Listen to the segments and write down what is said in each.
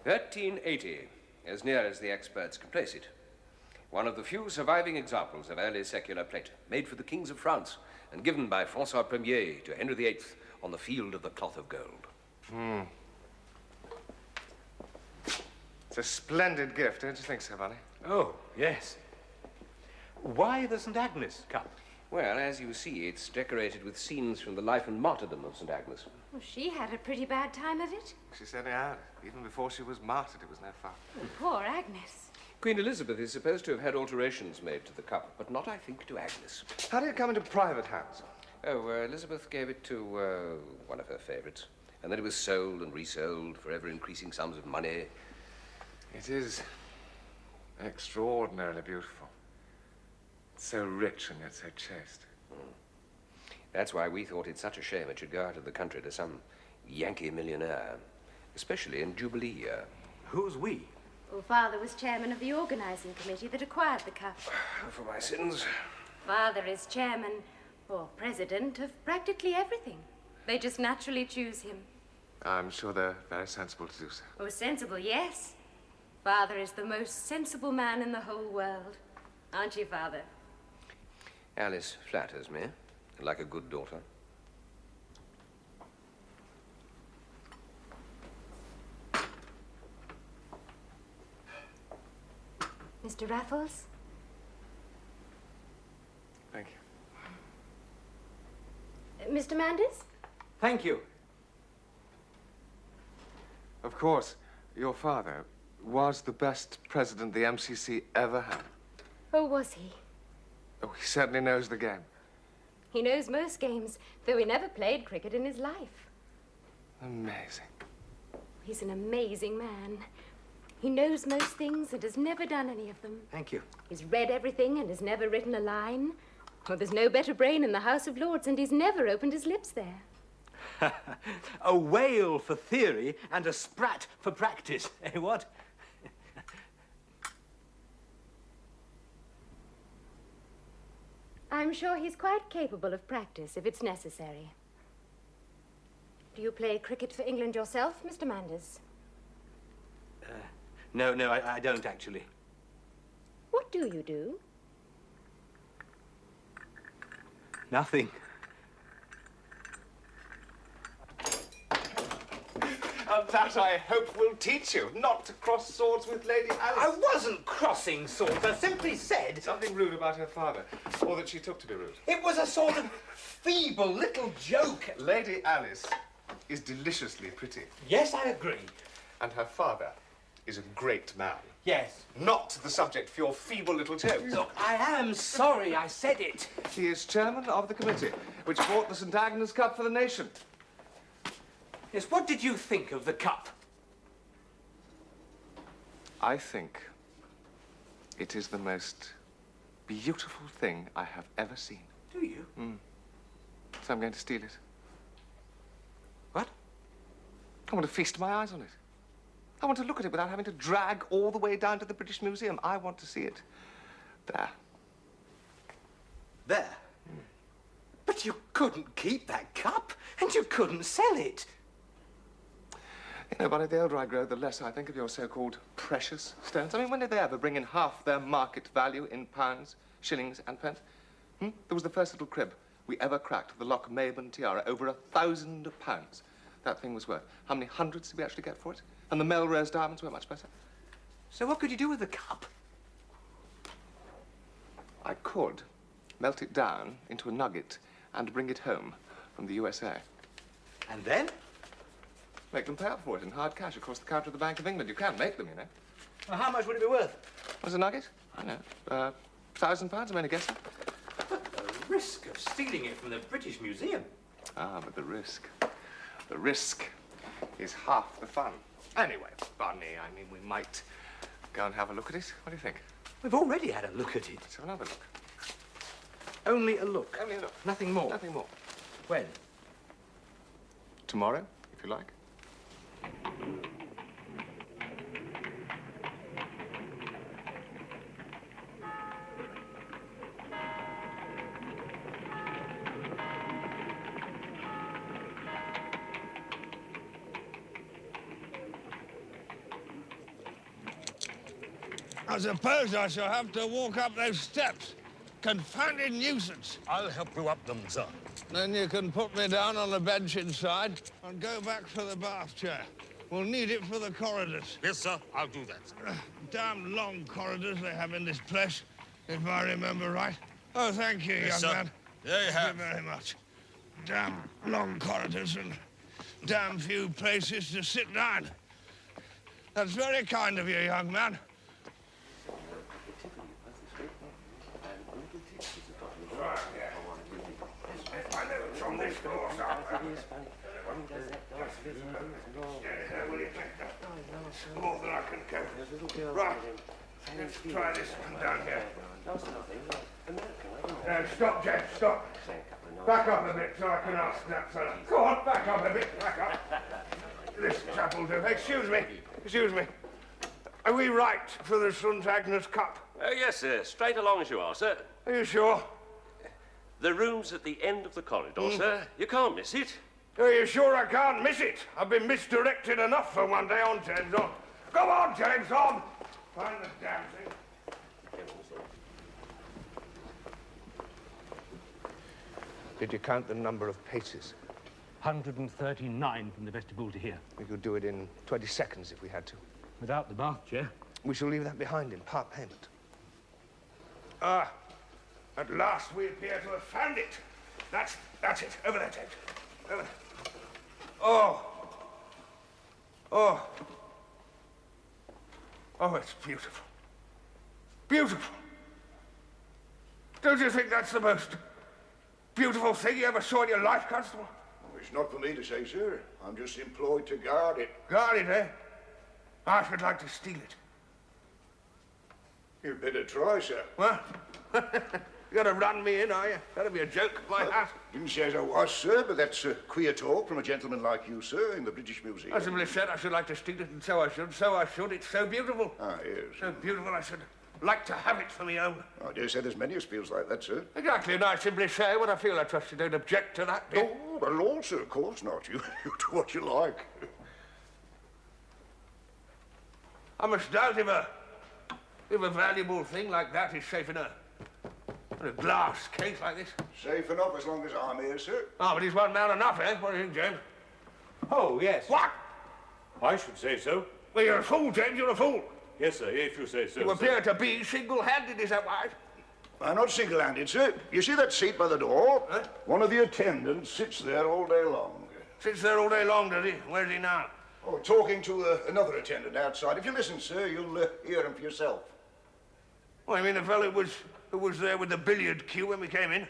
1380, as near as the experts can place it. One of the few surviving examples of early secular plate, made for the kings of France and given by Francois Ier to Henry VIII on the field of the cloth of gold. It's a splendid gift, don't you think so, Bunny? Oh, yes. Why the St. Agnes cup? Well, as you see, it's decorated with scenes from the life and martyrdom of St. Agnes. Well, she had a pretty bad time of it. She certainly had. Even before she was martyred, it was no fun. Poor Agnes. Queen Elizabeth is supposed to have had alterations made to the cup, but not, I think, to Agnes. How did it come into private hands? Oh, Elizabeth gave it to one of her favorites. And then it was sold and resold for ever-increasing sums of money. It is extraordinarily beautiful. It's so rich and yet so chaste. That's why we thought it such a shame it should go out of the country to some Yankee millionaire, especially in Jubilee year. Who's we? Well, Father was chairman of the organizing committee that acquired the cup. For my sins. Father is chairman, or president, of practically everything. They just naturally choose him. I'm sure they're very sensible to do so. Oh, sensible, yes. Father is the most sensible man in the whole world. Aren't you, Father? Alice flatters me, like a good daughter. Mr. Raffles? Thank you. Mr. Manders? Thank you. Of course, your father was the best president the MCC ever had. Oh, was he? Oh, he certainly knows the game. He knows most games, though he never played cricket in his life. Amazing. He's an amazing man. He knows most things and has never done any of them. Thank you. He's read everything and has never written a line. Oh, there's no better brain in the House of Lords, and he's never opened his lips there. A whale for theory and a sprat for practice. Eh, what? I'm sure he's quite capable of practice if it's necessary. Do you play cricket for England yourself, Mr. Manders? No, I don't actually. What do you do? Nothing. That, I hope, will teach you not to cross swords with Lady Alice. I wasn't crossing swords. I simply said... Something rude about her father, or that she took to be rude. It was a sort of feeble little joke. Lady Alice is deliciously pretty. Yes, I agree. And her father is a great man. Yes. Not the subject for your feeble little toes. Look, I am sorry I said it. He is chairman of the committee, which bought the St. Agnes Cup for the nation. Yes, what did you think of the cup? I think it is the most beautiful thing I have ever seen. Do you? So I'm going to steal it. What? I want to feast my eyes on it. I want to look at it without having to drag all the way down to the British Museum. I want to see it there. There? But you couldn't keep that cup, and you couldn't sell it. You know, Bonnie, the older I grow, the less I think of your so-called precious stones. I mean, when did they ever bring in half their market value in pounds, shillings, and pence? There was the first little crib we ever cracked, the Loch Maben tiara, over £1,000. That thing was worth. How many hundreds did we actually get for it? And the Melrose diamonds were much better. So what could you do with the cup? I could melt it down into a nugget and bring it home from the USA. And then? Make them pay up for it in hard cash across the counter of the Bank of England. You can make them, you know. Well, how much would it be worth? What's a nugget? I know. £1,000, I'm only guessing. But the risk of stealing it from the British Museum. Ah, but the risk is half the fun. Anyway, Barney, I mean, we might go and have a look at it. What do you think? We've already had a look at it. Let's have another look. Only a look. Only a look. Nothing more. Nothing more. When? Tomorrow, if you like. I suppose I shall have to walk up those steps. Confounded nuisance. I'll help you up them, sir. Then you can put me down on the bench inside and go back for the bath chair. We'll need it for the corridors. Yes, sir, I'll do that. Damn long corridors they have in this place, if I remember right. Oh, thank you, Yes, young sir. man. There you have. Thank you very much. Damn long corridors and damn few places to sit down. That's very kind of you, young man. More than I can carry. Right. Let's try this one down here. Stop, James, stop. Back up a bit so I can ask that fella. Go on, back up a bit, back up. This chap will do. Excuse me. Are we right for the St. Agnes Cup? Oh, yes, sir. Straight along as you are, sir. Are you sure? The room's at the end of the corridor, sir. You can't miss it. Are you sure I can't miss it? I've been misdirected enough for one day. On, James, on. Go on, James, on. Find the damn thing. Did you count the number of paces? 139 from the vestibule to here. We could do it in 20 seconds if we had to. Without the bath chair. We shall leave that behind in part payment. Ah, at last we appear to have found it. That's it. Over there, James. Over there. Oh, it's beautiful. Beautiful. Don't you think that's the most beautiful thing you ever saw in your life, Constable? It's not for me to say, sir. I'm just employed to guard it. Guard it, eh? I should like to steal it. You'd better try, sir. What? You gonna run me in, are you? That'd be a joke, my hat. Didn't say as I was, sir, but that's queer talk from a gentleman like you, sir, in the British Museum. I simply said I should like to steal it, and so I should. So I should. It's so beautiful. Ah, yes. So beautiful, I should like to have it for me own. I dare say there's many as feels like that, sir. Exactly, and I simply say what I feel. I trust you don't object to that, do you? Oh, the law, sir, of course not. You do what you like. I must doubt if a valuable thing like that is safe in a glass case like this. Safe enough as long as I'm here, sir. Oh, but he's one man enough, eh? What do you think, James? Oh, yes. What? I should say so. Well, you're a fool, James, you're a fool. Yes, sir, if you say so. You appear to be single-handed, is that right? I'm not single-handed, sir. You see that seat by the door? Huh? One of the attendants sits there all day long. Sits there all day long, does he? Where's he now? Oh, talking to another attendant outside. If you listen, sir, you'll hear him for yourself. Well, I mean the fellow who was there with the billiard cue when we came in.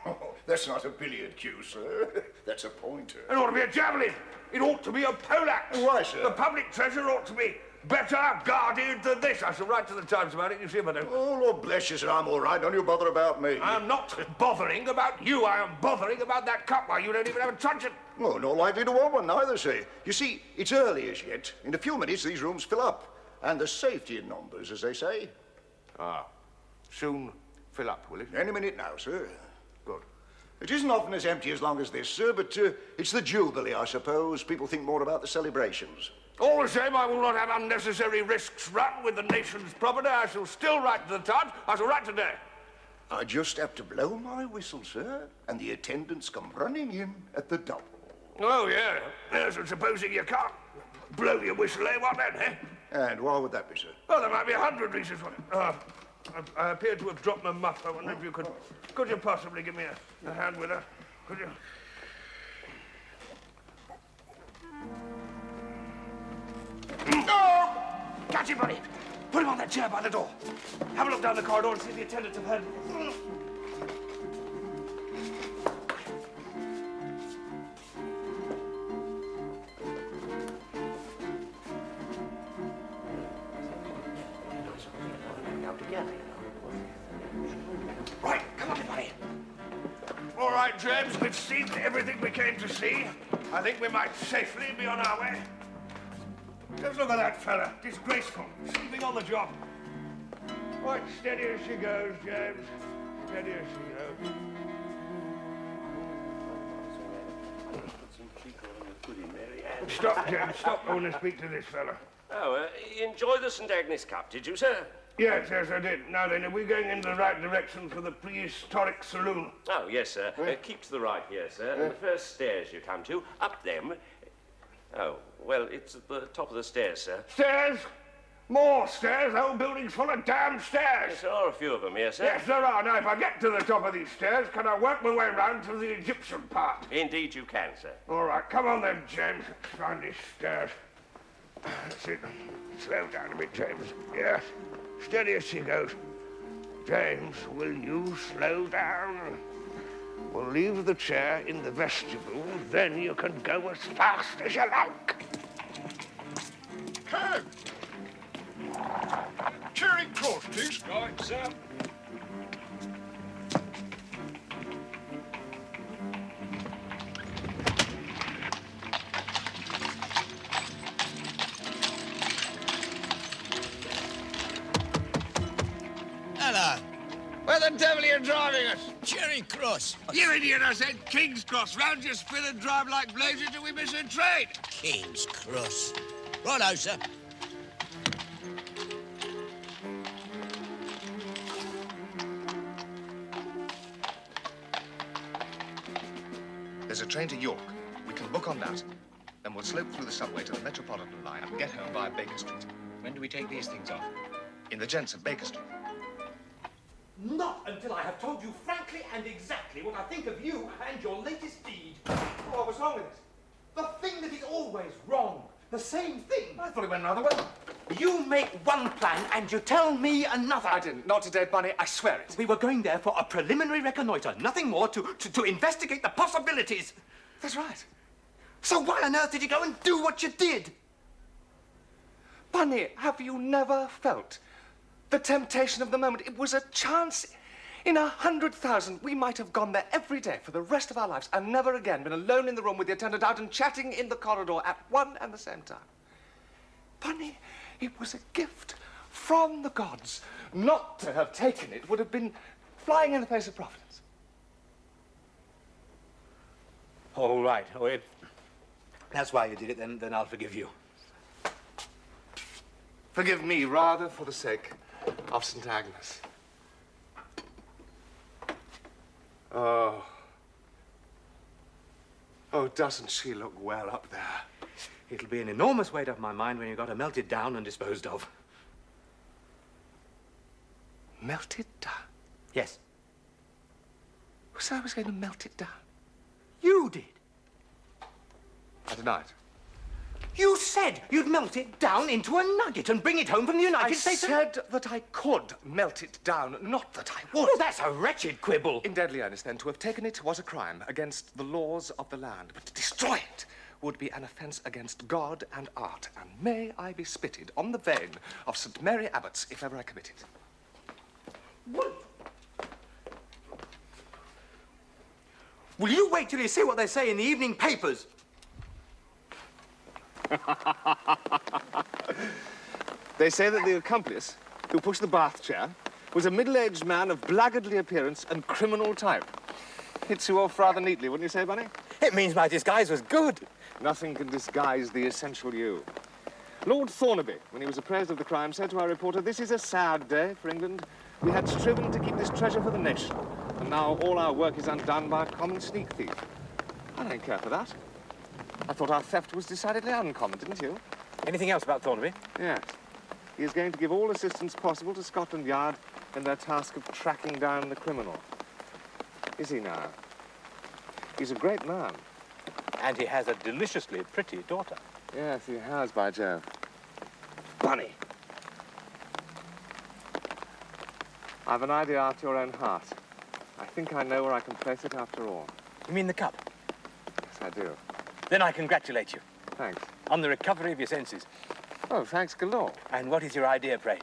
Oh, that's not a billiard cue, sir. That's a pointer. It ought to be a javelin. It ought to be a poleaxe. Why, sir? The public treasure ought to be better guarded than this. I shall write to the Times about it, you see if I don't. Oh, Lord bless you, sir. I'm all right. Don't you bother about me. I'm not bothering about you. I am bothering about that cup. Why, you don't even have a truncheon. Oh, not likely to want one neither, sir. You see, it's early as yet. In a few minutes, these rooms fill up. And there's safety in numbers, as they say. Ah, soon fill up, will it? Any minute now, sir. Good. It isn't often as empty as long as this, sir, but it's the Jubilee, I suppose. People think more about the celebrations. All the same, I will not have unnecessary risks run with the nation's property. I shall still write to the Times. I shall write today. I just have to blow my whistle, sir, and the attendants come running in at the double. Oh, yeah. Yes, and supposing you can't blow your whistle, eh? What then, eh? And why would that be, sir? Well, there might be 100 reasons for it. I appear to have dropped my muff. I wonder if you could you possibly give me a hand with that? Could you? Oh! Catch him, buddy. Put him on that chair by the door. Have a look down the corridor and see if the attendants have heard. Right, come on, buddy. All right, James, we've seen everything we came to see. I think we might safely be on our way. Just look at that fella, disgraceful, sleeping on the job. Right, steady as she goes, James. Steady as she goes. Stop, James, stop. I want to speak to this fella. Oh, enjoy the St. Agnes Cup, did you, sir? Yes, I did. Now then, are we going in the right direction for the prehistoric saloon? Oh, yes, sir. Keep to the right here, sir. And the first stairs you come to, up them. Oh, well, it's at the top of the stairs, sir. Stairs? More stairs? The whole building's full of damn stairs. Yes, there are a few of them here, sir. Yes, there are. Now, if I get to the top of these stairs, can I work my way round to the Egyptian part? Indeed you can, sir. All right, come on then, James. Let's find these stairs. That's it. Slow down a bit, James. Yes. Steady as she goes. James, will you slow down? We'll leave the chair in the vestibule, then you can go as fast as you like. Hey! Charing Cross, please. Right, sir. Hello. Where the devil are you driving us? Charing Cross. You idiot, I said King's Cross. Round your spin and drive like blazes till we miss a train. King's Cross. Righto, sir. There's a train to York. We can book on that. Then we'll slope through the subway to the Metropolitan line and get home via Baker Street. When do we take these things off? In the gents of Baker Street. Not until I have told you frankly and exactly what I think of you and your latest deed. What was wrong with it? The thing that is always wrong. The same thing. I thought it went another way. You make one plan and you tell me another. I didn't. Not today, Bunny. I swear it. We were going there for a preliminary reconnoiter, nothing more, to investigate the possibilities. That's right. So why on earth did you go and do what you did? Bunny, have you never felt the temptation of the moment? It was a chance in 100,000. We might have gone there every day for the rest of our lives and never again been alone in the room with the attendant out and chatting in the corridor at one and the same time. Bunny, it was a gift from the gods. Not to have taken it would have been flying in the face of Providence. All right. Oh, if that's why you did it, then I'll forgive you. Forgive me, rather, for the sake of St. Agnes. Oh. Oh, doesn't she look well up there? It'll be an enormous weight off my mind when you've got her melted down and disposed of. Melted down? Yes. Who said I was going to melt it down? You did. I deny it. You said you'd melt it down into a nugget and bring it home from the United States. I said that I could melt it down, not that I would. Oh, that's a wretched quibble. In deadly earnest, then, to have taken it was a crime against the laws of the land, but to destroy it would be an offence against God and art, and may I be spitted on the vein of St. Mary Abbots if ever I commit it. What? Will you wait till you see what they say in the evening papers? They say that the accomplice who pushed the bath chair was a middle-aged man of blackguardly appearance and criminal type. Hits you off rather neatly, wouldn't you say, Bunny? It means my disguise was good. Nothing can disguise the essential you. Lord Thornaby, when he was appraised of the crime, said to our reporter, "This is a sad day for England. We had striven to keep this treasure for the nation, and now all our work is undone by a common sneak thief." I don't care for that. I thought our theft was decidedly uncommon, didn't you? Anything else about Thornaby? Yes. He is going to give all assistance possible to Scotland Yard in their task of tracking down the criminal. Is he now? He's a great man. And he has a deliciously pretty daughter. Yes, he has, by Jove. Bunny! I've an idea after your own heart. I think I know where I can place it after all. You mean the cup? Yes, I do. Then I congratulate you Thanks. on the recovery of your senses. Oh, thanks galore. And what is your idea, pray?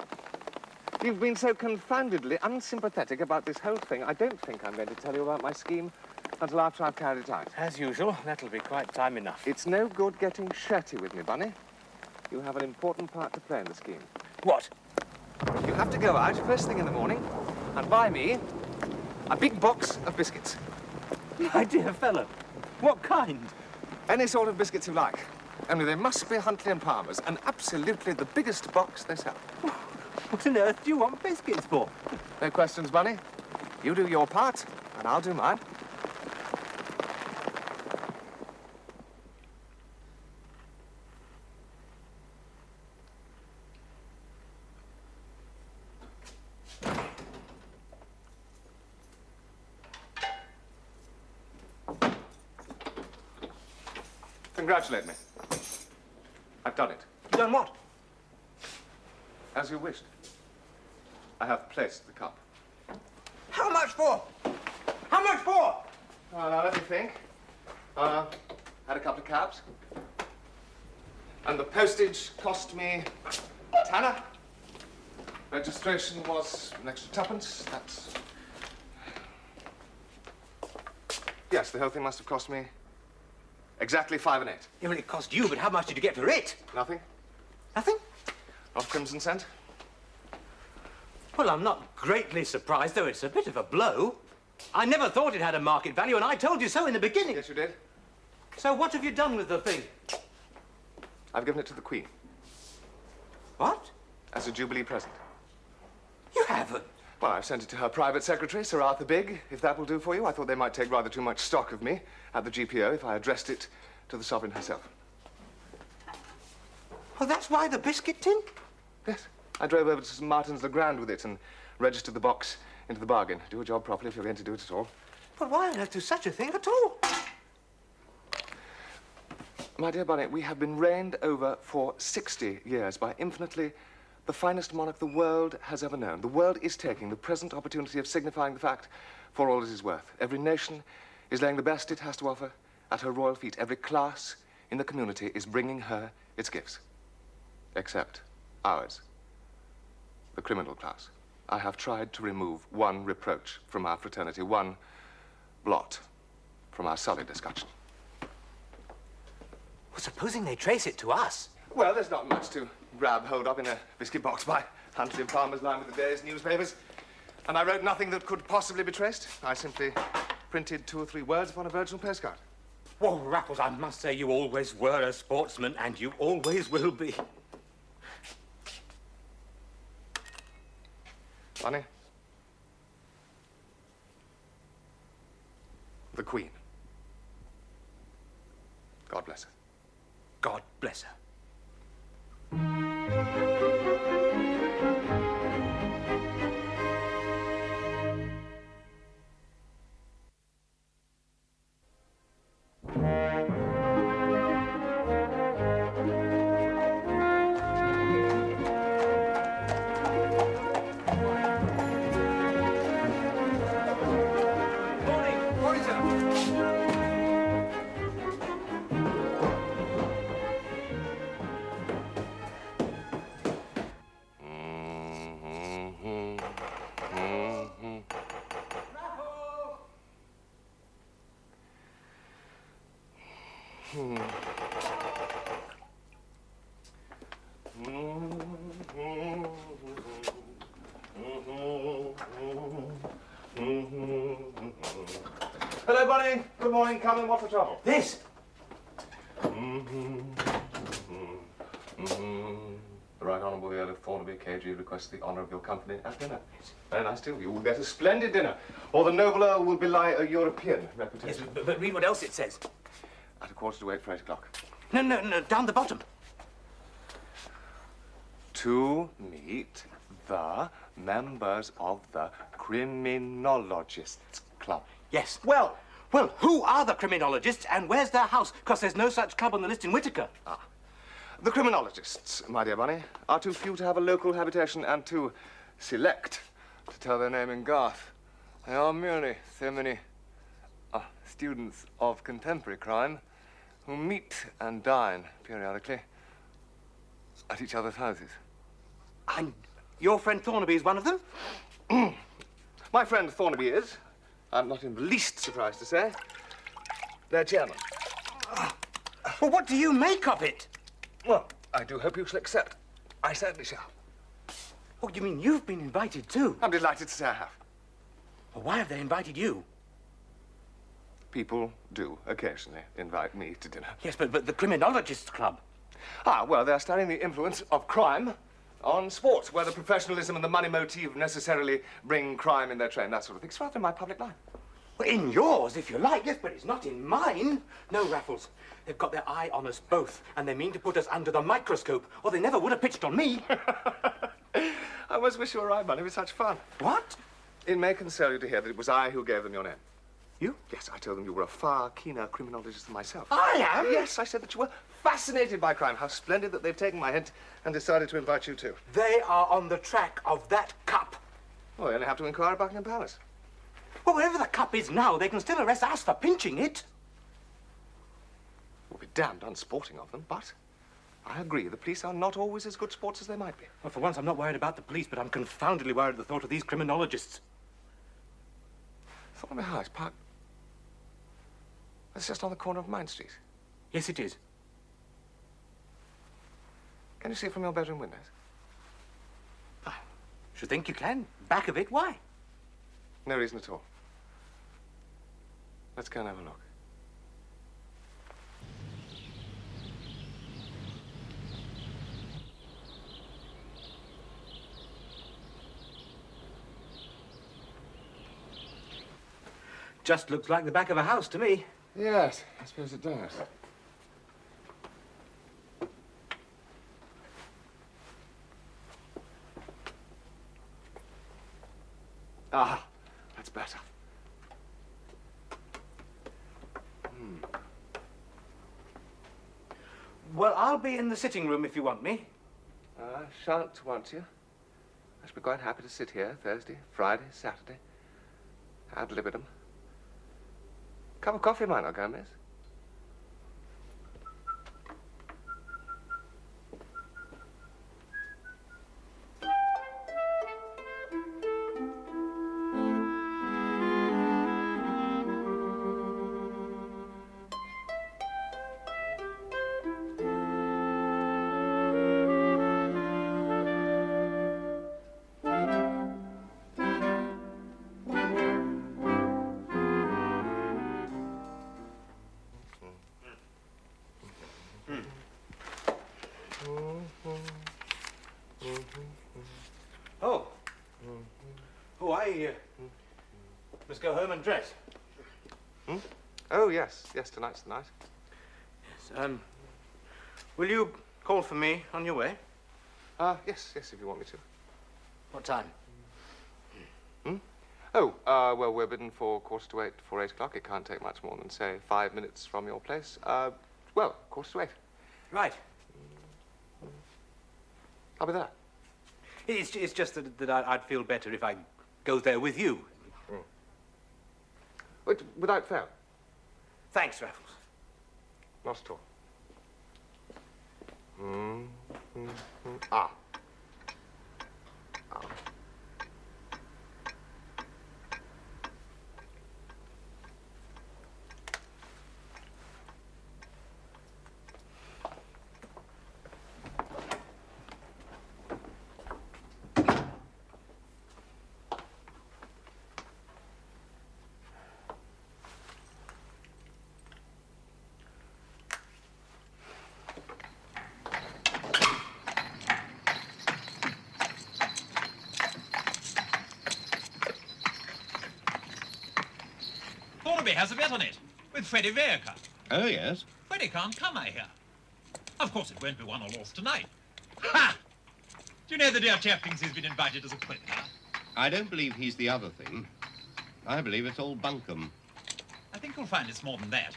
You've been so confoundedly unsympathetic about this whole thing, I don't think I'm going to tell you about my scheme until after I've carried it out. As usual, that'll be quite time enough. It's no good getting shirty with me, Bunny. You have an important part to play in the scheme. What? You have to go out first thing in the morning and buy me a big box of biscuits. My dear fellow, what kind? Any sort of biscuits you like. Only they must be Huntley and Palmer's, and absolutely the biggest box they sell. What on earth do you want biscuits for? No questions, Bunny. You do your part, and I'll do mine. Congratulate me. I've done it. You done what? As you wished. I have placed the cup. How much for? How much for? Now, let me think. Had a couple of cabs. And the postage cost me a tenner. Registration was an extra twopence. That's... Yes, the whole thing must have cost me exactly 5 1/8. Yeah, well, it cost you, but how much did you get for it? Nothing. Nothing? Not crimson cent. Well, I'm not greatly surprised, though it's a bit of a blow. I never thought it had a market value, and I told you so in the beginning. Yes, you did. So what have you done with the thing? I've given it to the Queen What? as a Jubilee present. You haven't. Well, I've sent it to her private secretary, Sir Arthur Bigg, if that will do for you. I thought they might take rather too much stock of me at the GPO if I addressed it to the Sovereign herself. Well, that's why the biscuit tin? Yes. I drove over to St. Martin's le Grand with it and registered the box into the bargain. Do a job properly if you're going to do it at all. But why on earth do such a thing at all? My dear Bonnet, we have been reigned over for 60 years by infinitely the finest monarch the world has ever known. The world is taking the present opportunity of signifying the fact for all it is worth. Every nation is laying the best it has to offer at her royal feet. Every class in the community is bringing her its gifts. Except ours, the criminal class. I have tried to remove one reproach from our fraternity, one blot from our sullied escutcheon. Well, supposing they trace it to us. Well, there's not much to grab hold of in a biscuit box by Huntley and Palmer's line with the day's newspapers. And I wrote nothing that could possibly be traced. I simply printed 2 or 3 words upon a virginal postcard. Well, Raffles, I must say you always were a sportsman, and you always will be. Bunny? The Queen. God bless her. God bless her. Hello, Bunny. Good morning. Come in. What's the trouble? This? The Right Honourable the Earl of Thornaby, KG, requests the honour of your company at dinner. Very nice, too. You will get a splendid dinner. Or the noble Earl will belie a European reputation. Yes, but read what else it says. At 8:15 for 8 o'clock. No, down the bottom. To meet the members of the Criminologists Club. Yes. Well, who are the criminologists and where's their house? Because there's no such club on the list in Whitaker. The criminologists, my dear Bunny, are too few to have a local habitation and too select to tell their name in Garth. They are merely so many students of contemporary crime who meet and dine periodically at each other's houses. And your friend Thornaby is one of them? My friend Thornaby is, I'm not in the least surprised to say, their chairman. Well, what do you make of it? Well, I do hope you shall accept. I certainly shall. Oh, you mean you've been invited too? I'm delighted to say I have. Well, why have they invited you? People do occasionally invite me to dinner. Yes, but the Criminologists Club. Well, they're studying the influence of crime On sports, where the professionalism and the money motive necessarily bring crime in their train, that sort of thing. It's rather in my public life. Well, in yours, if you like, yes, but it's not in mine. No, Raffles. They've got their eye on us both, and they mean to put us under the microscope, or they never would have pitched on me. I almost wish you were right, man. It was such fun. What? It may console you to hear that it was I who gave them your name. You? Yes, I told them you were a far keener criminologist than myself. I am? Yes, I said that you were fascinated by crime. How splendid that they've taken my hint and decided to invite you too. They are on the track of that cup. Well, they only have to inquire at Buckingham Palace. Well, wherever the cup is now, they can still arrest us for pinching it. It would be damned unsporting of them, but I agree, the police are not always as good sports as they might be. Well, for once, I'm not worried about the police, but I'm confoundedly worried at the thought of these criminologists. Thornby House Park. That's just on the corner of Mine Street. Yes, it is. Can you see it from your bedroom windows? I should think you can. Back of it, why? No reason at all. Let's go and have a look. Just looks like the back of a house to me. Yes, I suppose it does. Ah, that's better. Well, I'll be in the sitting room if you want me. I shan't want you. I shall be quite happy to sit here Thursday, Friday, Saturday. Ad libitum. Cup of coffee might not go amiss. Oh. Oh, I must go home and dress. Oh, yes. Yes, tonight's the night. Yes, will you call for me on your way? Yes, if you want me to. What time? Oh, well, we're bidden for 7:45 for 8 o'clock. It can't take much more than, say, 5 minutes from your place. Well, 7:45. Right. I'll be there. It's just that I'd feel better if I go there with you. Wait, without fail? Thanks, Raffles. Not at all. Ah. Thornaby has a bet on it, with Freddie Vereker. Oh, yes? Freddie can't come, I hear. Of course, it won't be won or lost tonight. Ha! Do you know the dear chap thinks he's been invited as a quitter? I don't believe he's the other thing. I believe it's all bunkum. I think you'll find it's more than that.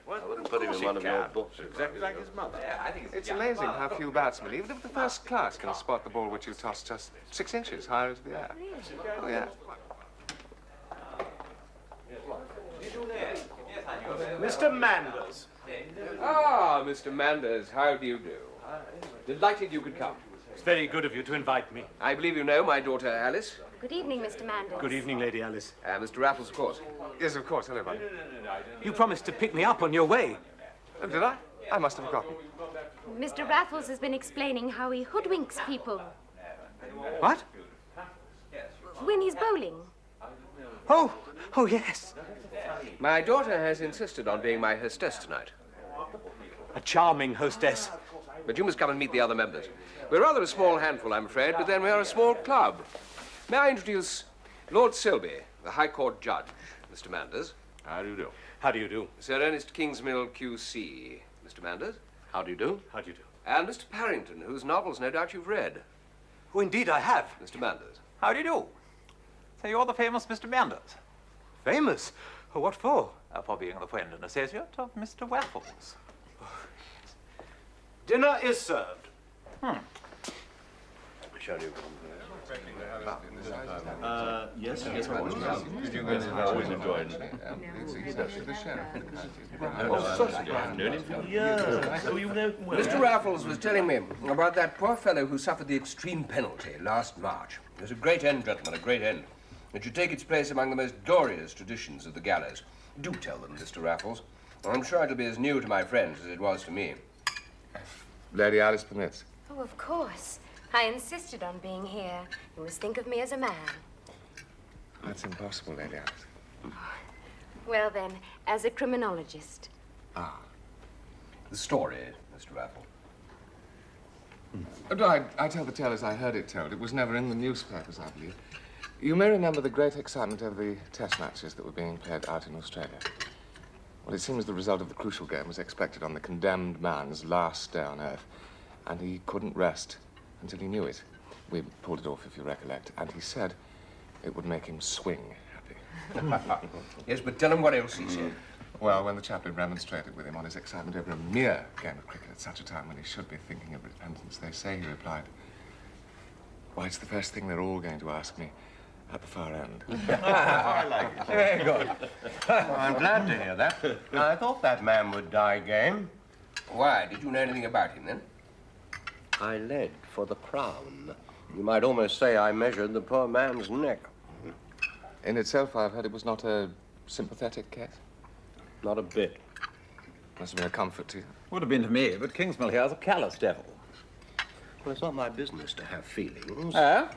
I wouldn't put him in one of your books. Exactly like his mother. Yeah, I think It's amazing how few batsmen, even if the first class, can spot the ball which you toss just 6 inches higher into the air. Oh, yeah. Mr. Manders. Ah, Mr. Manders, how do you do? Delighted you could come. It's very good of you to invite me. I believe you know my daughter Alice. Good evening, Mr. Manders. Good evening, Lady Alice. Mr. Raffles, of course. Yes, of course. Hello, buddy. You promised to pick me up on your way. Oh, did I? I must have forgotten. Mr. Raffles has been explaining how he hoodwinks people What? when he's bowling. Oh, Oh, yes. My daughter has insisted on being my hostess tonight. A charming hostess. But you must come and meet the other members. We're rather a small handful, I'm afraid, but then we are a small club. May I introduce Lord Selby, the High Court judge, Mr. Manders. How do you do? How do you do? Sir Ernest Kingsmill, QC, Mr. Manders. How do you do? How do you do? And Mr. Parrington, whose novels no doubt you've read. Oh, indeed I have. Mr. Manders. How do you do? So you're the famous Mr. Manders? Famous? Oh, what for? For being the friend and associate of Mr. Raffles. Dinner is served. Shall you? Yes. Always enjoyed it. Mr. Raffles was telling me about that poor fellow who suffered the extreme penalty last March. It was a great end, gentlemen, a great end. It should take its place among the most glorious traditions of the gallows. Do tell them, Mr. Raffles. I'm sure it'll be as new to my friends as it was to me. Lady Alice permits. Oh, of course. I insisted on being here. You must think of me as a man. That's impossible, Lady Alice. Well, then, as a criminologist. Ah. The story, Mr. Raffles. I tell the tale as I heard it told. It was never in the newspapers, I believe. You may remember the great excitement over the test matches that were being played out in Australia. Well, it seems the result of the crucial game was expected on the condemned man's last day on Earth, and he couldn't rest until he knew it. We pulled it off, if you recollect, and he said it would make him swing happy. Yes, but tell him what else he said. Well, when the chaplain remonstrated with him on his excitement over a mere game of cricket at such a time when he should be thinking of repentance, they say he replied, "Why, it's the first thing they're all going to ask me at the far end." I like it. Very good. Well, I'm glad to hear that. I thought that man would die game. Why? Did you know anything about him, then? I led for the crown. You might almost say I measured the poor man's neck. In itself, I've heard it was not a sympathetic case. Not a bit. Must have been a comfort to you. Would have been to me, but Kingsmill here's a callous devil. Well, it's not my business to have feelings. Well,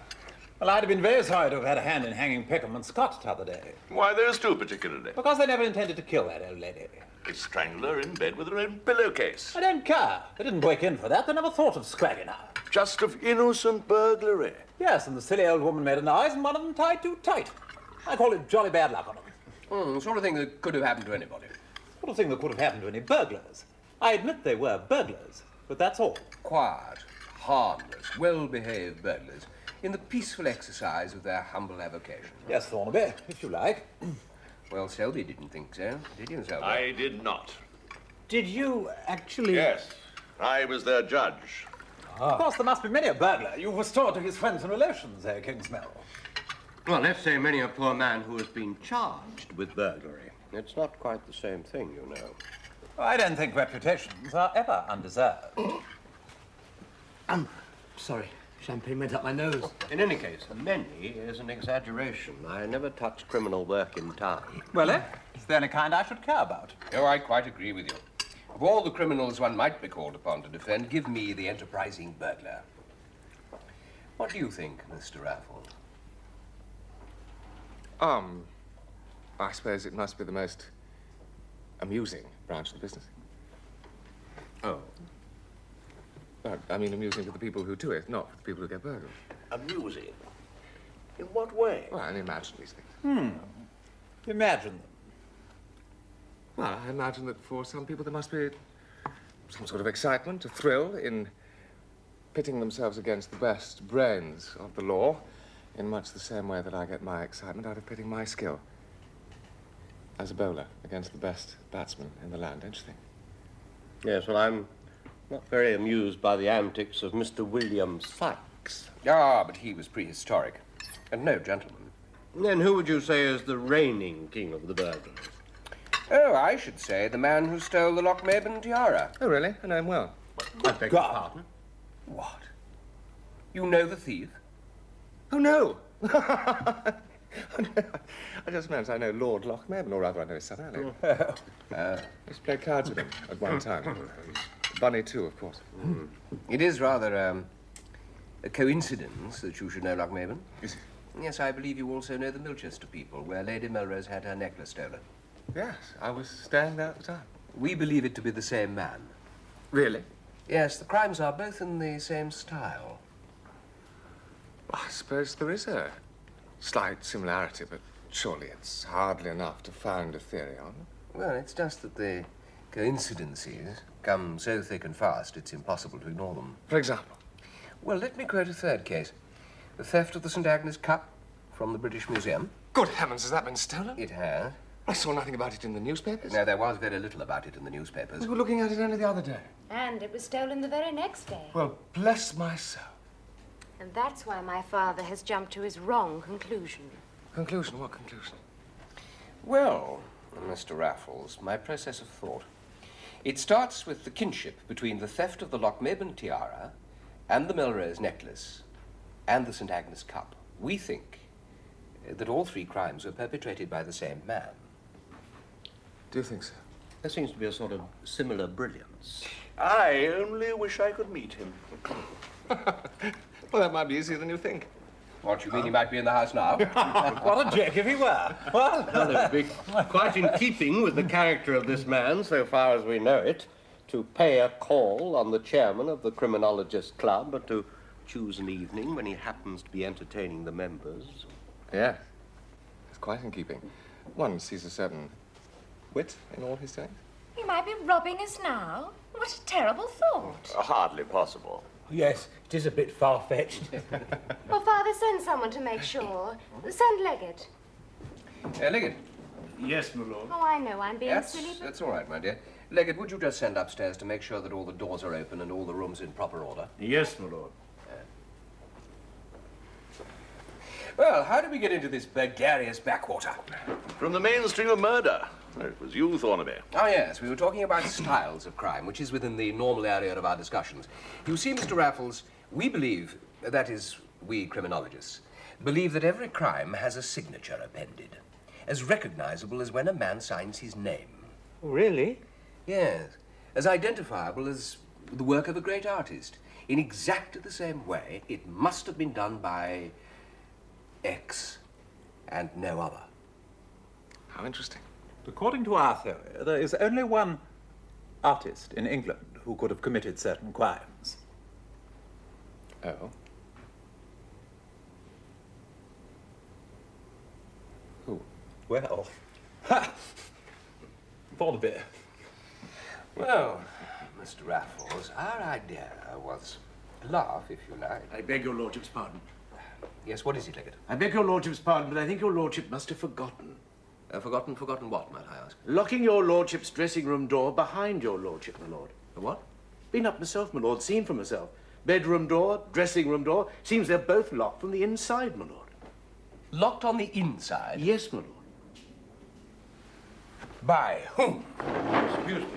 I'd have been very sorry to have had a hand in hanging Peckham and Scott the other day. Why those two particularly? Because they never intended to kill that old lady. They strangled her in bed with her own pillowcase. I don't care. They didn't break in for that. They never thought of scragging her. Just of innocent burglary. Yes, and the silly old woman made a noise and one of them tied too tight. I call it jolly bad luck on them. The sort of thing that could have happened to anybody. Sort of thing that could have happened to any burglars. I admit they were burglars, but that's all. Quiet, harmless, well-behaved burglars in the peaceful exercise of their humble avocation. Yes, Thornaby, if you like. Well, Selby didn't think so, did you, Selby? I did not. Did you actually... Yes, I was their judge. Of course, there must be many a burglar you've restored to his friends and relations, Kingsmill. Well, let's say many a poor man who has been charged with burglary. It's not quite the same thing, you know. I don't think reputations are ever undeserved. Sorry, champagne went up my nose. In any case, many is an exaggeration. I never touched criminal work in town. Well, it's the only kind I should care about. Oh, I quite agree with you. Of all the criminals one might be called upon to defend, give me the enterprising burglar. What do you think, Mr. Raffles? I suppose it must be the most amusing branch of the business. Oh. I mean, amusing to the people who do it, not for the people who get burgled. Amusing? In what way? Well, I imagine these things. Imagine them. Well, I imagine that for some people there must be some sort of excitement, a thrill in pitting themselves against the best brains of the law, in much the same way that I get my excitement out of pitting my skill as a bowler against the best batsman in the land, don't you think? Yes, well, I'm not very amused by the antics of Mr. William Sykes. Ah, but he was prehistoric, and no gentleman. Then who would you say is the reigning king of the burglars? Oh, I should say the man who stole the Lochmaben tiara. Oh, really? I know him well. I beg your pardon? What? You know the thief? Oh, no! I just meant I know Lord Lochmaben, or rather I know his son, Alec. I used to play cards with him at one time. Bunny, too, of course. It is rather a coincidence that you should know Lochmaben. Is it? Yes, I believe you also know the Milchester people, where Lady Melrose had her necklace stolen. Yes, I was staying there at the time. We believe it to be the same man. Really? Yes, the crimes are both in the same style. I suppose there is a slight similarity, but surely it's hardly enough to found a theory on. Well, it's just that the coincidences come so thick and fast, it's impossible to ignore them. For example? Well, let me quote a third case. The theft of the St. Agnes Cup from the British Museum. Good heavens, has that been stolen? It has. I saw nothing about it in the newspapers. No, there was very little about it in the newspapers. We were looking at it only the other day. And it was stolen the very next day. Well, bless my soul. And that's why my father has jumped to his wrong conclusion. Conclusion? What conclusion? Well, Mr. Raffles, my process of thought. It starts with the kinship between the theft of the Lochmaben tiara and the Melrose necklace and the St. Agnes Cup. We think that all three crimes were perpetrated by the same man. Do you think so? There seems to be a sort of similar brilliance. I only wish I could meet him. Well, that might be easier than you think. What, you mean he might be in the house now? What a jerk if he were. Well, it would be quite in keeping with the character of this man, so far as we know it, to pay a call on the chairman of the Criminologist Club and to choose an evening when he happens to be entertaining the members. Yeah, it's quite in keeping. One sees a certain wit in all his doing. He might be robbing us now. What a terrible thought. Hardly possible. Yes, it is a bit far-fetched. Well, Father, send someone to make sure. Send Leggett. Leggett. Yes, my lord. Oh, I know, I'm being Yes, silly, but... that's all right, my dear. Leggett, would you just send upstairs to make sure that all the doors are open and all the rooms in proper order? Yes, my lord. Well, how did we get into this burgarious backwater? From the mainstream of murder. It was you, Thornaby. Oh, yes, we were talking about styles of crime, which is within the normal area of our discussions. You see, Mr. Raffles, we believe, that is, we criminologists, believe that every crime has a signature appended, as recognizable as when a man signs his name. Really? Yes, as identifiable as the work of a great artist. In exactly the same way, it must have been done by X and no other. How interesting. According to our theory, there is only one artist in England who could have committed certain crimes. Oh? Who? Well, ha! Thought a bit. Well, Mr. Raffles, our idea was a laugh, if you like. I beg your lordship's pardon. Yes, what is it, Leggett? I beg your lordship's pardon, but I think your lordship must have forgotten. Forgotten what, might I ask? Locking your lordship's dressing-room door behind your lordship, my lord. The what? Been up myself, my lord, seen for myself. Bedroom door, dressing-room door. Seems they're both locked from the inside, my lord. Locked on the inside? Yes, my lord. By whom? Excuse me.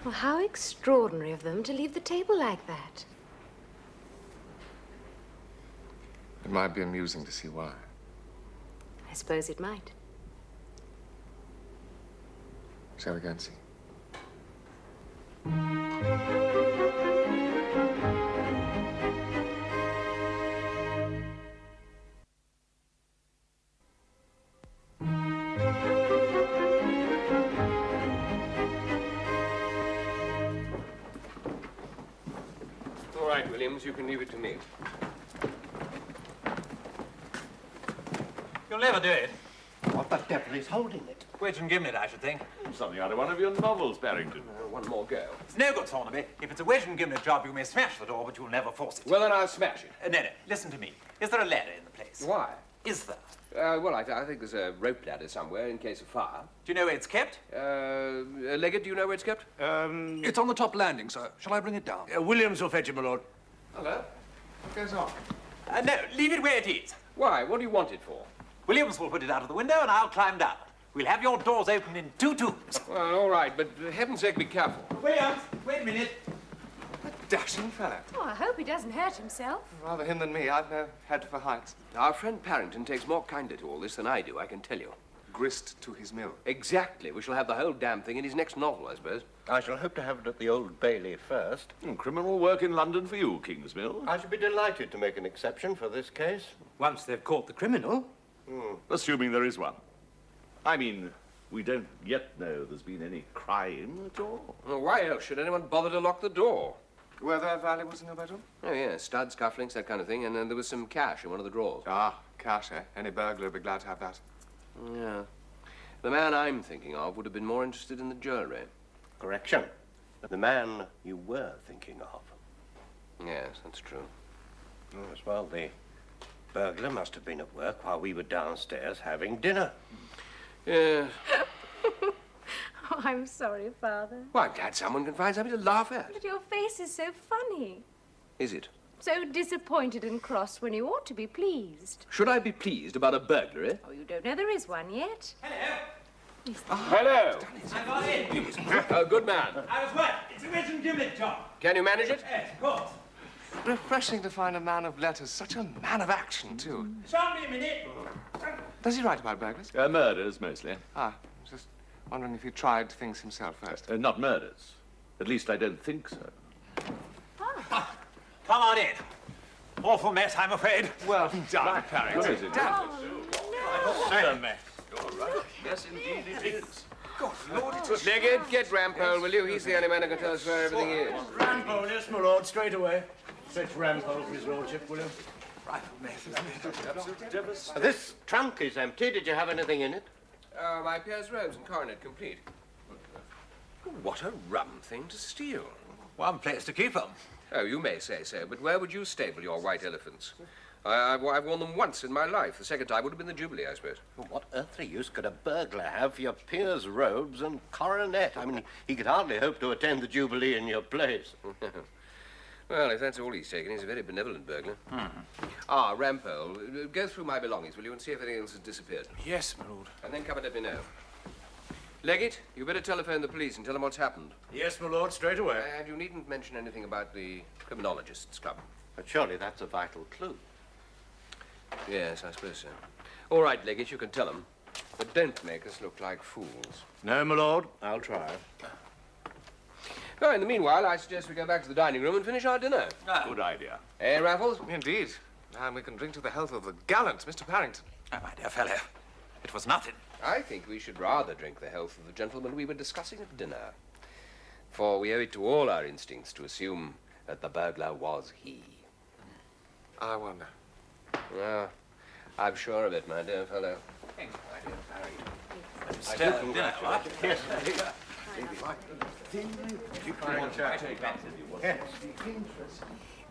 Well, how extraordinary of them to leave the table like that. It might be amusing to see why. I suppose it might. Shall we go and see? All right, Williams, you can leave it to me. You'll never do it. What the devil is holding it? Wedge and gimlet, I should think. Something out of one of your novels, Barrington. One more go. It's no good, Thornaby. If it's a wedge and gimlet job, you may smash the door, but you'll never force it. Well, then I'll smash it. No, listen to me. Is there a ladder in the place? Why? Is there? Well, I think there's a rope ladder somewhere in case of fire. Do you know where it's kept? Leggett, do you know where it's kept? It's on the top landing, sir. Shall I bring it down? Williams will fetch it, my lord. Hello? What goes on? No, leave it where it is. Why? What do you want it for? Williams will put it out of the window and I'll climb down. We'll have your doors open in 2 twos. Well, all right, but for heaven's sake, be careful. Williams, wait a minute. Dashing fellow. Oh, I hope he doesn't hurt himself. Rather him than me. I've no head for heights. Our friend Parrington takes more kindly to all this than I do, I can tell you. grist to his mill. Exactly. We shall have the whole damn thing in his next novel, I suppose. I shall hope to have it at the Old Bailey first. Criminal work in London for you, Kingsmill. I should be delighted to make an exception for this case. Once they've caught the criminal. Assuming there is one. I mean, we don't yet know there's been any crime at all. Well, why else should anyone bother to lock the door? Were there valuables in your bedroom? Oh, yeah, studs, cufflinks, that kind of thing, and then there was some cash in one of the drawers. Ah, cash, eh? Any burglar would be glad to have that. Yeah. The man I'm thinking of would have been more interested in the jewellery. Correction. The man you were thinking of. Yes, that's true. Yes, well, the burglar must have been at work while we were downstairs having dinner. Yeah. Oh, I'm sorry, Father. Well, I'm glad someone can find something to laugh at. But your face is so funny. Is it? So disappointed and cross when you ought to be pleased. Should I be pleased about a burglary? Oh, you don't know there is one yet. Hello. I got in. Oh, good man. I was what? It's a written gimlet job. Can you manage it? Yes, of course. Refreshing to find a man of letters, such a man of action, too. Show me a minute. Does he write about burglars? Murders, mostly. Ah, just wondering if he tried things himself first. Not murders. At least I don't think so. Come on in. Awful mess, I'm afraid. Well done, Paris. What is it? A mess. Yes, indeed it is. God, Lord, it was... Leggett, get Rampole, will you? He's the only man who can tell us where everything is. Rampole, yes, my lord, straight away. Fetch Rampole for his lordship, will you? This trunk is empty. Did you have anything in it? My Pierre's robes and coronet complete. What a rum thing to steal. One place to keep them. Oh, you may say so, but where would you stable your white elephants? I've worn them once in my life. The second time would have been the Jubilee, I suppose. What earthly use could a burglar have for your peer's robes and coronet? I mean, he could hardly hope to attend the Jubilee in your place. Well, if that's all he's taken, he's a very benevolent burglar. Ah, Rampole, go through my belongings, will you, and see if anything else has disappeared. Yes, my lord. And then come and let me know. Leggett, you better telephone the police and tell them what's happened. Yes, my lord, straight away. And you needn't mention anything about the Criminologists' Club. But surely that's a vital clue. Yes, I suppose so. All right, Leggett, you can tell them. But don't make us look like fools. No, my lord, I'll try. Oh, in the meanwhile, I suggest we go back to the dining room and finish our dinner. Good idea. Eh, Raffles? Indeed. And we can drink to the health of the gallant Mr. Parrington. Oh, my dear fellow, it was nothing. I think we should rather drink the health of the gentleman we were discussing at dinner. For we owe it to all our instincts to assume that the burglar was he. I wonder. Well, I'm sure of it, my dear fellow. Thanks, my dear Barry. Still, dinner, what? Yes.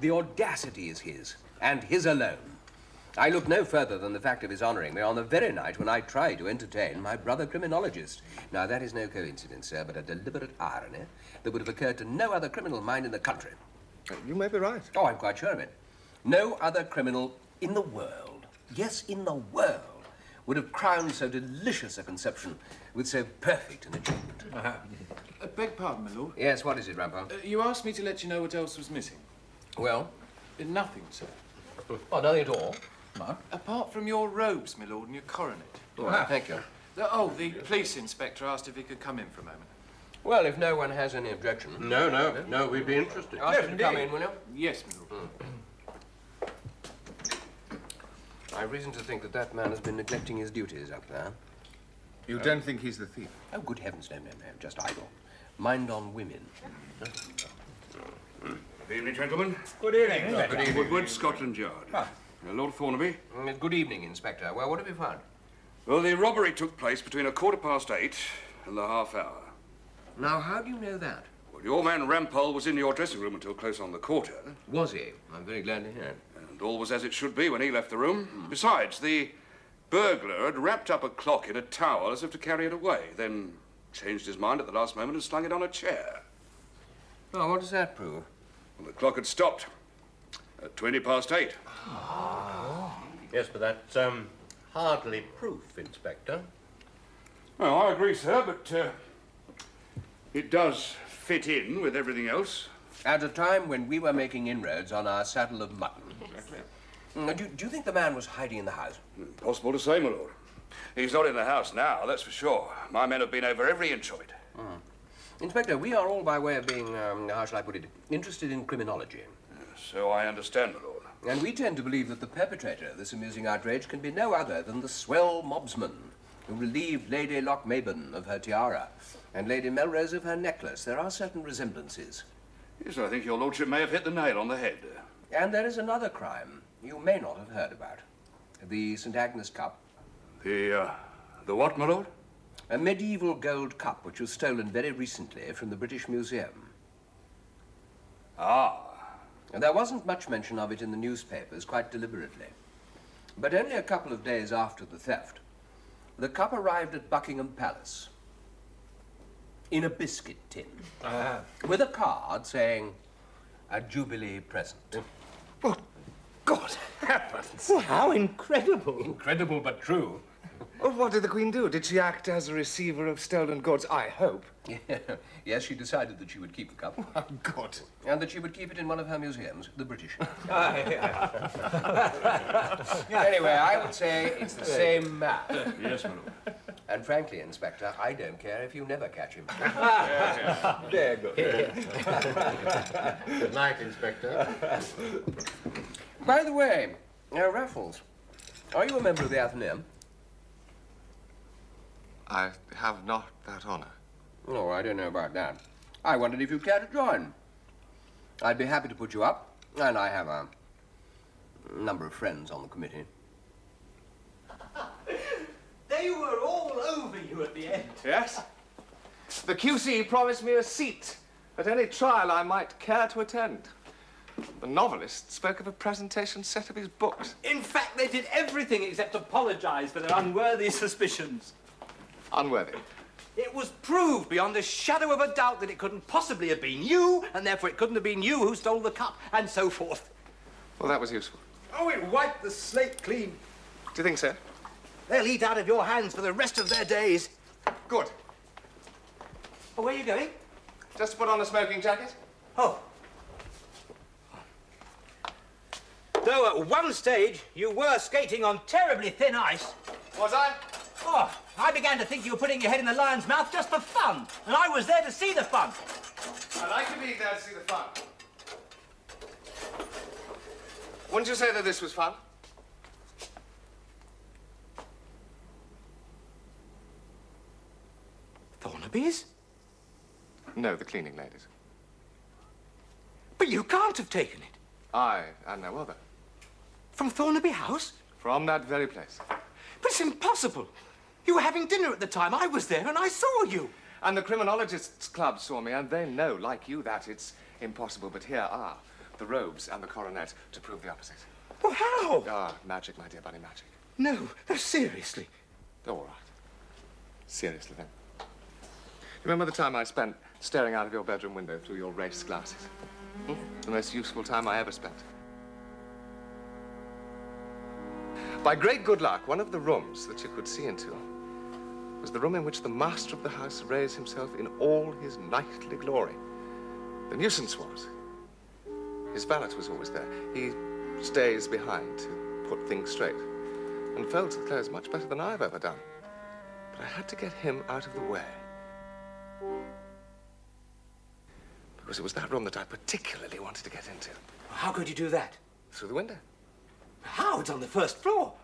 The audacity is his, and his alone. I look no further than the fact of his honouring me on the very night when I tried to entertain my brother criminologist. Now, that is no coincidence, sir, but a deliberate irony that would have occurred to no other criminal mind in the country. You may be right. Oh, I'm quite sure of it. No other criminal in the world, yes, in the world, would have crowned so delicious a conception with so perfect an achievement. Beg pardon, my lord. Yes, what is it, Rampole? You asked me to let you know what else was missing. Well? Nothing, sir. Oh, nothing at all? No. Apart from your robes, my lord, and your coronet. Well, thank you. The police inspector asked if he could come in for a moment. Well, if no one has any objection. No, we'd be interested. Ask him to come in, will you? Yes, my lord. I've reason to think that that man has been neglecting his duties up there. You don't think he's the thief? Oh, good heavens, no, just idle. Mind on women. Good evening, gentlemen. Good evening. Good evening. Woodward, Scotland Yard. Lord Thornaby. Good evening, Inspector. Well, what have you found? Well, the robbery took place between 8:15 and the half hour. Now, how do you know that? Well, your man Rampole was in your dressing room until close on the quarter. Was he? I'm very glad to hear it. And all was as it should be when he left the room. Besides, the burglar had wrapped up a clock in a towel as if to carry it away, then changed his mind at the last moment and slung it on a chair. Oh, what does that prove? Well, the clock had stopped at 8:20. Yes, but that's hardly proof, Inspector. Well, I agree, sir, but it does fit in with everything else. At a time when we were making inroads on our saddle of mutton. Do you think the man was hiding in the house? Possible to say, my lord. He's not in the house now, that's for sure. My men have been over every inch of it. Inspector, we are all by way of being, how shall I put it, interested in criminology. So I understand, my lord. And we tend to believe that the perpetrator of this amusing outrage can be no other than the swell mobsman who relieved Lady Lochmaben of her tiara and Lady Melrose of her necklace. There are certain resemblances. Yes, I think your lordship may have hit the nail on the head. And there is another crime you may not have heard about. The St. Agnes Cup. The what, my lord? A medieval gold cup which was stolen very recently from the British Museum. Ah. And there wasn't much mention of it in the newspapers, quite deliberately. But only a couple of days after the theft, the cup arrived at Buckingham Palace in a biscuit tin with a card saying, "A Jubilee present." Well, God heavens! Well, how incredible! Incredible but true. Well, what did the Queen do? Did she act as a receiver of stolen goods? I hope. Yes, she decided that she would keep the cup. Oh, good. And that she would keep it in one of her museums, the British. Yeah. Anyway, I would say it's the same man. Yes, my lord. And frankly, Inspector, I don't care if you never catch him. There you go. Good night, Inspector. By the way, Raffles, are you a member of the Athenaeum? I have not that honor. Oh, I don't know about that. I wondered if you'd care to join. I'd be happy to put you up, and I have a number of friends on the committee. They were all over you at the end. Yes? The QC promised me a seat at any trial I might care to attend. The novelist spoke of a presentation set of his books. In fact, they did everything except apologize for their unworthy suspicions. Unworthy. It was proved beyond a shadow of a doubt that it couldn't possibly have been you, and therefore it couldn't have been you who stole the cup, and so forth. Well, that was useful. Oh, it wiped the slate clean. Do you think so? They'll eat out of your hands for the rest of their days. Good. Oh, where are you going? Just to put on a smoking jacket. Oh. Though at one stage you were skating on terribly thin ice. Was I? Oh, I began to think you were putting your head in the lion's mouth just for fun, and I was there to see the fun. I like to be there to see the fun. Wouldn't you say that this was fun? Thornaby's? No, the cleaning ladies. But you can't have taken it. I and no other. From Thornaby House? From that very place. But it's impossible. You were having dinner at the time. I was there and I saw you. And the Criminologists' Club saw me, and they know, like you, that it's impossible. But here are the robes and the coronet to prove the opposite. Well, how? Ah, magic, my dear bunny, magic. No, seriously. All right. Seriously, then. Remember the time I spent staring out of your bedroom window through your race glasses? The most useful time I ever spent. By great good luck, one of the rooms that you could see into was the room in which the master of the house raised himself in all his knightly glory. The nuisance was, his valet was always there. He stays behind to put things straight and folds the clothes much better than I've ever done. But I had to get him out of the way. Because it was that room that I particularly wanted to get into. How could you do that? Through the window. How? It's on the first floor.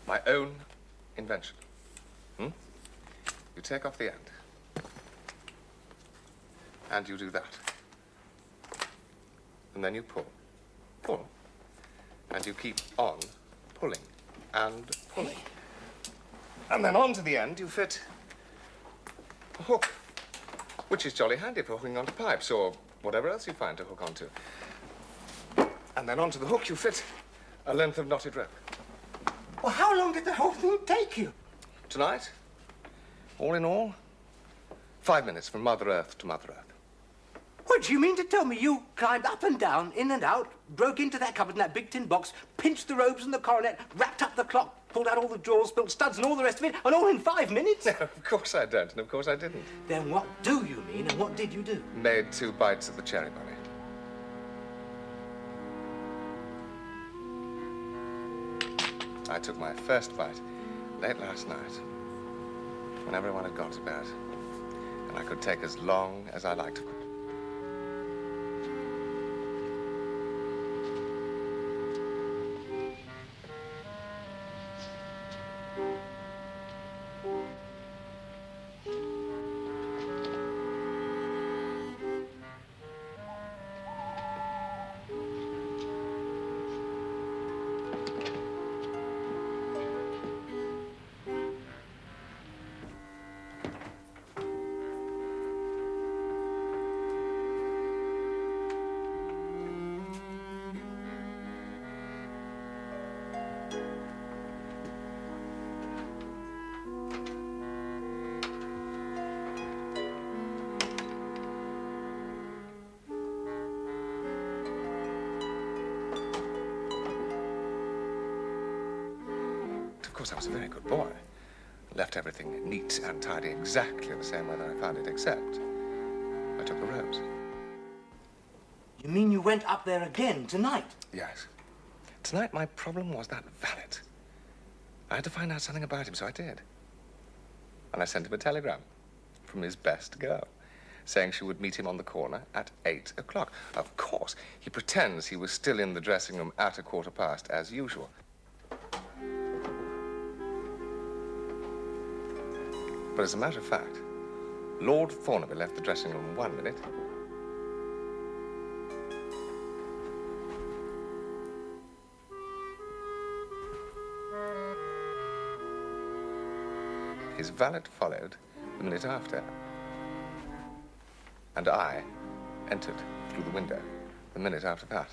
My own invention. You take off the end. And you do that. And then you pull. Pull. And you keep on pulling and pulling. And then onto the end you fit a hook, which is jolly handy for hooking onto pipes or whatever else you find to hook onto. And then onto the hook you fit a length of knotted rope. Well, how long did the whole thing take you? Tonight, all in all, 5 minutes from Mother Earth to Mother Earth. What, do you mean to tell me you climbed up and down, in and out, broke into that cupboard in that big tin box, pinched the robes and the coronet, wrapped up the clock, pulled out all the drawers, built studs and all the rest of it, and all in 5 minutes? No, of course I don't, and of course I didn't. Then what do you mean, and what did you do? Made 2 bites of the cherry bunny. I took my first bite late last night, when everyone had gone to bed, and I could take as long as I liked. Of course, I was a very good boy. Left everything neat and tidy exactly the same way that I found it, except I took the robes. You mean you went up there again tonight? Yes. Tonight, my problem was that valet. I had to find out something about him, so I did. And I sent him a telegram from his best girl, saying she would meet him on the corner at 8 o'clock. Of course, he pretends he was still in the dressing room at 1:15, as usual. But as a matter of fact, Lord Thornaby left the dressing room 1 minute. His valet followed the minute after. And I entered through the window the minute after that.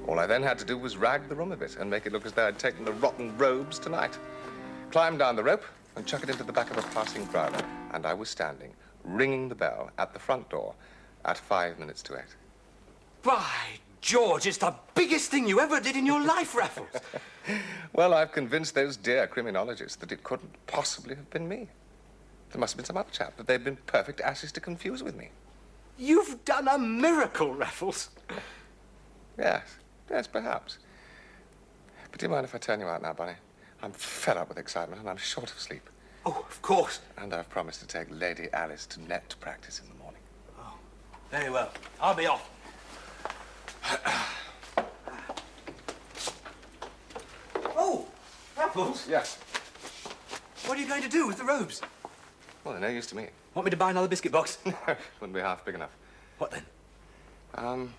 All I then had to do was rag the room a bit and make it look as though I'd taken the rotten robes tonight. Climb down the rope and chuck it into the back of a passing crowd. And I was standing, ringing the bell at the front door at 5 minutes to 8. By George, it's the biggest thing you ever did in your life, Raffles. Well, I've convinced those dear criminologists that it couldn't possibly have been me. There must have been some other chap that they've been perfect asses to confuse with me. You've done a miracle, Raffles. Yes, perhaps. But do you mind if I turn you out now, Bonnie? I'm fed up with excitement and I'm short of sleep. Oh, of course. And I've promised to take Lady Alice to net practice in the morning. Oh, very well. I'll be off. Oh, Raffles. Yes. What are you going to do with the robes? Well, they're no use to me. Want me to buy another biscuit box? No, wouldn't be half big enough. What then?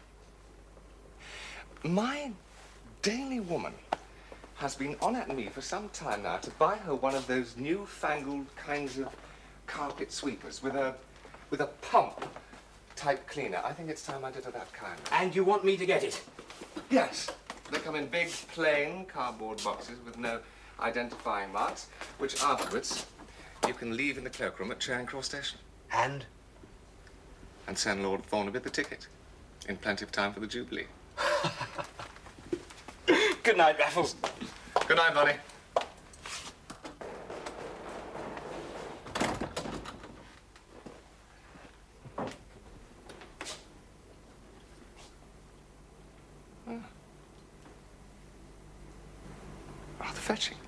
My daily woman has been on at me for some time now to buy her one of those newfangled kinds of carpet sweepers with a pump type cleaner. I think it's time I did her that kind. And you want me to get it? Yes. They come in big, plain cardboard boxes with no identifying marks, which afterwards you can leave in the cloakroom at Charing Cross Station. And? And send Lord Thornaby the ticket in plenty of time for the Jubilee. Good night, Raffles. Good night, Bonnie. Rather fetching.